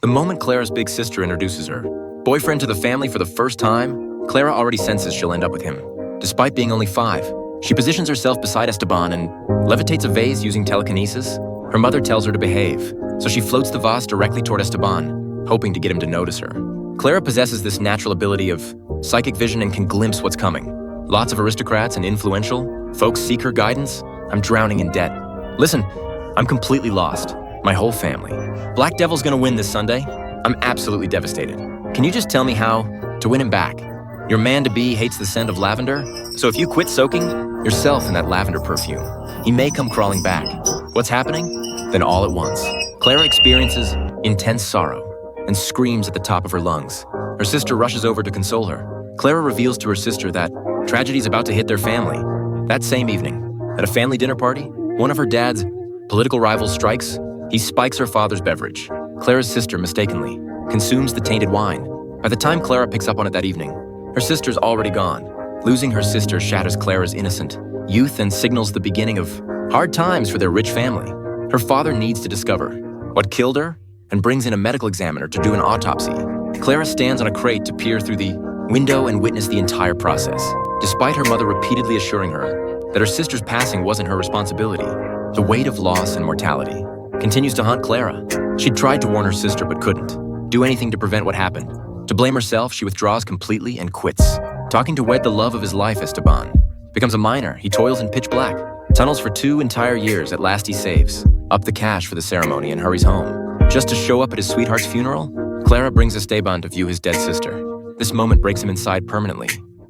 The moment Clara's big sister introduces her boyfriend to the family for the first time, Clara already senses she'll end up with him. Despite being only 5, she positions herself beside Esteban and levitates a vase using telekinesis. Her mother tells her to behave, so she floats the vase directly toward Esteban, hoping to get him to notice her. Clara possesses this natural ability of psychic vision and can glimpse what's coming. Lots of aristocrats and influential folks seek her guidance. I'm drowning in debt. Listen, I'm completely lost. My whole family. Black Devil's gonna win this Sunday. I'm absolutely devastated. Can you just tell me how to win him back? Your man-to-be hates the scent of lavender, so if you quit soaking yourself in that lavender perfume, he may come crawling back. What's happening? Then all at once, Clara experiences intense sorrow and screams at the top of her lungs. Her sister rushes over to console her. Clara reveals to her sister that tragedy's about to hit their family. That same evening, at a family dinner party, one of her dad's political rivals strikes. He spikes her father's beverage. Clara's sister mistakenly consumes the tainted wine. By the time Clara picks up on it that evening, her sister's already gone. Losing her sister shatters Clara's innocent youth and signals the beginning of hard times for their rich family. Her father needs to discover what killed her and brings in a medical examiner to do an autopsy. Clara stands on a crate to peer through the window and witness the entire process. Despite her mother repeatedly assuring her that her sister's passing wasn't her responsibility, the weight of loss and mortality continues to haunt Clara. She'd tried to warn her sister but couldn't do anything to prevent what happened. To blame herself, she withdraws completely and quits. Talking to wed the love of his life, Esteban becomes a miner. He toils in pitch black, tunnels for 2 entire years. At last he saves up the cash for the ceremony and hurries home. Just to show up at his sweetheart's funeral, Clara brings Esteban to view his dead sister. This moment breaks him inside permanently.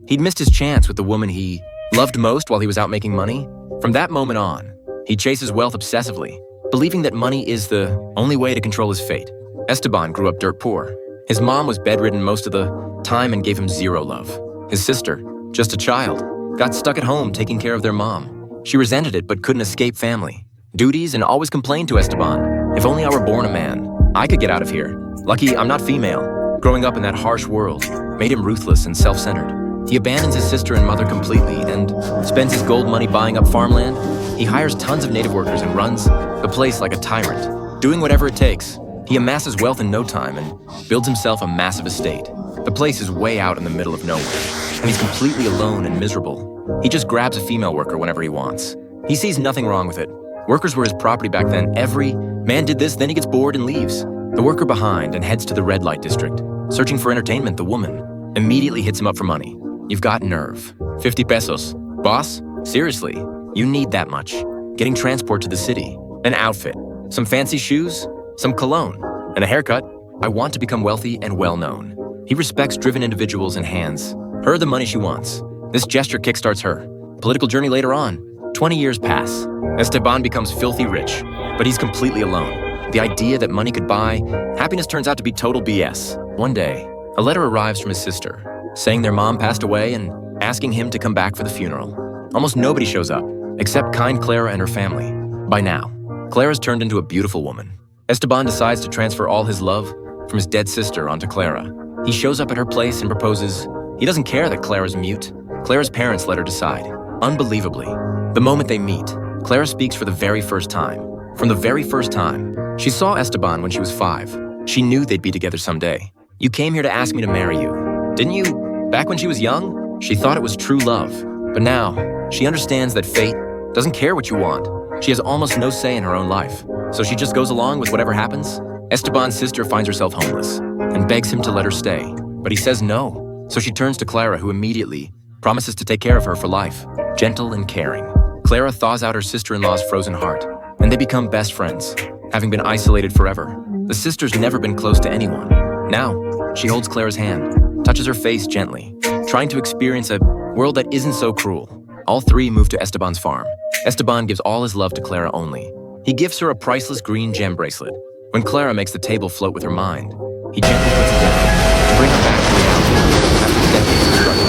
He'd missed his chance with the woman he loved most while he was out making money. From that moment on, he chases wealth obsessively, believing that money is the only way to control his fate. Esteban grew up dirt poor. His mom was bedridden most of the time and gave him zero love. His sister, just a child, got stuck at home taking care of their mom. She resented it but couldn't escape family duties and always complained to Esteban, "If only I were born a man, I could get out of here. Lucky I'm not female." Growing up in that harsh world made him ruthless and self-centered. He abandons his sister and mother completely and spends his gold money buying up farmland. He hires tons of native workers and runs the place like a tyrant. Doing whatever it takes, he amasses wealth in no time and builds himself a massive estate. The place is way out in the middle of nowhere, and he's completely alone and miserable. He just grabs a female worker whenever he wants. He sees nothing wrong with it. Workers were his property back then. Every man did this, then he gets bored and leaves. The worker behind and heads to the red light district. Searching for entertainment, the woman immediately hits him up for money. "You've got nerve. 50 pesos. Boss? Seriously, you need that much. Getting transport to the city, an outfit, some fancy shoes, some cologne, and a haircut. I want to become wealthy and well-known." He respects driven individuals and hands her the money she wants. This gesture kickstarts her political journey later on. 20 years pass. Esteban becomes filthy rich, but he's completely alone. The idea that money could buy happiness turns out to be total BS. One day, a letter arrives from his sister, saying their mom passed away and asking him to come back for the funeral. Almost nobody shows up, except kind Clara and her family. By now, Clara's turned into a beautiful woman. Esteban decides to transfer all his love from his dead sister onto Clara. He shows up at her place and proposes. He doesn't care that Clara's mute. Clara's parents let her decide. Unbelievably, the moment they meet, Clara speaks for the very first time. From the very first time, she saw Esteban when she was 5. She knew they'd be together someday. "You came here to ask me to marry you, didn't you?" Back when she was young, she thought it was true love. But now, she understands that fate doesn't care what you want. She has almost no say in her own life, so she just goes along with whatever happens. Esteban's sister finds herself homeless and begs him to let her stay, but he says no. So she turns to Clara, who immediately promises to take care of her for life, gentle and caring. Clara thaws out her sister-in-law's frozen heart, and they become best friends, having been isolated forever. The sister's never been close to anyone. Now, she holds Clara's hand, touches her face gently, trying to experience a world that isn't so cruel. All three move to Esteban's farm. Esteban gives all his love to Clara only. He gives her a priceless green gem bracelet. When Clara makes the table float with her mind, he gently puts it down to bring her back to reality after decades of struggle.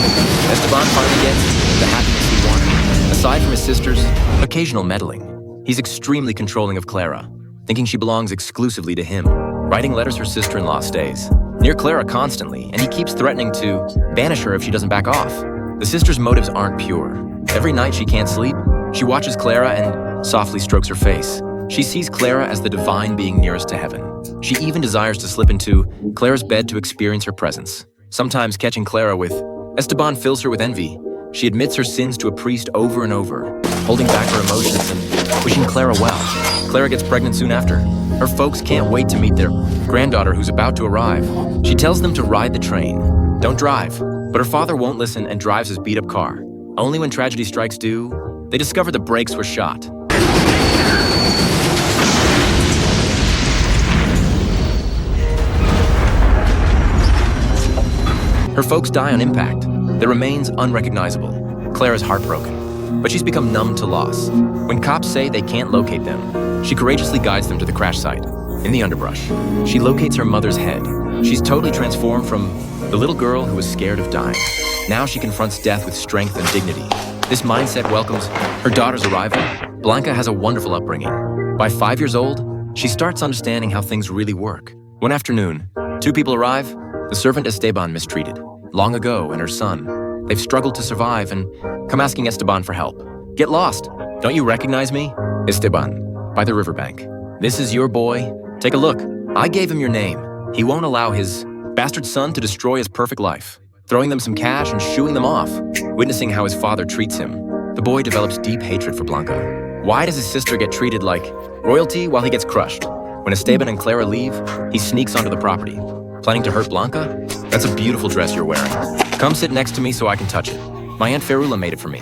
Esteban finally gets the happiness he wanted. Aside from his sister's occasional meddling, he's extremely controlling of Clara, thinking she belongs exclusively to him. Writing letters her sister-in-law stays near Clara constantly, and he keeps threatening to banish her if she doesn't back off. The sister's motives aren't pure. Every night she can't sleep, she watches Clara and softly strokes her face. She sees Clara as the divine being nearest to heaven. She even desires to slip into Clara's bed to experience her presence. Sometimes catching Clara with Esteban fills her with envy. She admits her sins to a priest over and over, holding back her emotions and wishing Clara well. Clara gets pregnant soon after. Her folks can't wait to meet their granddaughter who's about to arrive. She tells them to ride the train. Don't drive. But her father won't listen and drives his beat-up car. Only when tragedy strikes due, they discover the brakes were shot. Her folks die on impact. Their remains unrecognizable. Clara's heartbroken, but she's become numb to loss. When cops say they can't locate them, she courageously guides them to the crash site. In the underbrush, she locates her mother's head. She's totally transformed from the little girl who was scared of dying. Now she confronts death with strength and dignity. This mindset welcomes her daughter's arrival. Blanca has a wonderful upbringing. By 5 years old, she starts understanding how things really work. One afternoon, 2 people arrive. The servant Esteban mistreated. Long ago, and her son. They've struggled to survive and come asking Esteban for help. Get lost. Don't you recognize me? Esteban, by the riverbank. This is your boy. Take a look. I gave him your name. He won't allow his bastard son to destroy his perfect life. Throwing them some cash and shooing them off. Witnessing how his father treats him, the boy develops deep hatred for Blanca. Why does his sister get treated like royalty while he gets crushed? When Esteban and Clara leave, he sneaks onto the property. Planning to hurt Blanca? That's a beautiful dress you're wearing. Come sit next to me so I can touch it. My Aunt Ferula made it for me.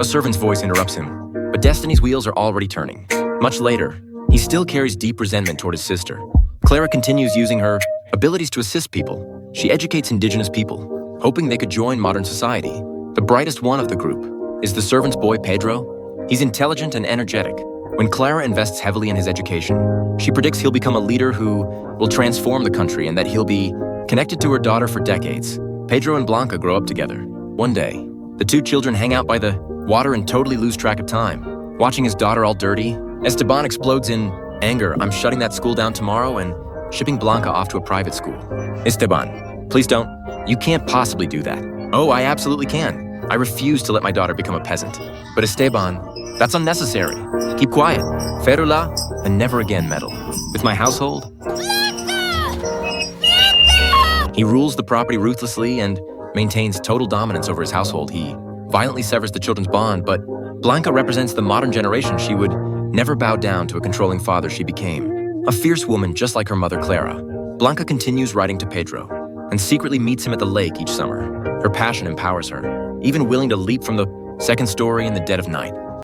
A servant's voice interrupts him, but Destiny's wheels are already turning. Much later, he still carries deep resentment toward his sister. Clara continues using her abilities to assist people. She educates indigenous people, hoping they could join modern society. The brightest one of the group is the servant's boy, Pedro. He's intelligent and energetic. When Clara invests heavily in his education, she predicts he'll become a leader who will transform the country and that he'll be connected to her daughter for decades. Pedro and Blanca grow up together. One day, the 2 children hang out by the water and totally lose track of time. Watching his daughter all dirty, Esteban explodes in anger. I'm shutting that school down tomorrow and shipping Blanca off to a private school. Esteban, please don't. You can't possibly do that. Oh, I absolutely can. I refuse to let my daughter become a peasant. But Esteban, that's unnecessary. Keep quiet. Ferula, and never again meddle. With my household, he rules the property ruthlessly and maintains total dominance over his household. He violently severs the children's bond, but Blanca represents the modern generation. She would never bow down to a controlling father she became. A fierce woman just like her mother Clara, Blanca continues writing to Pedro and secretly meets him at the lake each summer. Her passion empowers her, even willing to leap from the second story in the dead of night.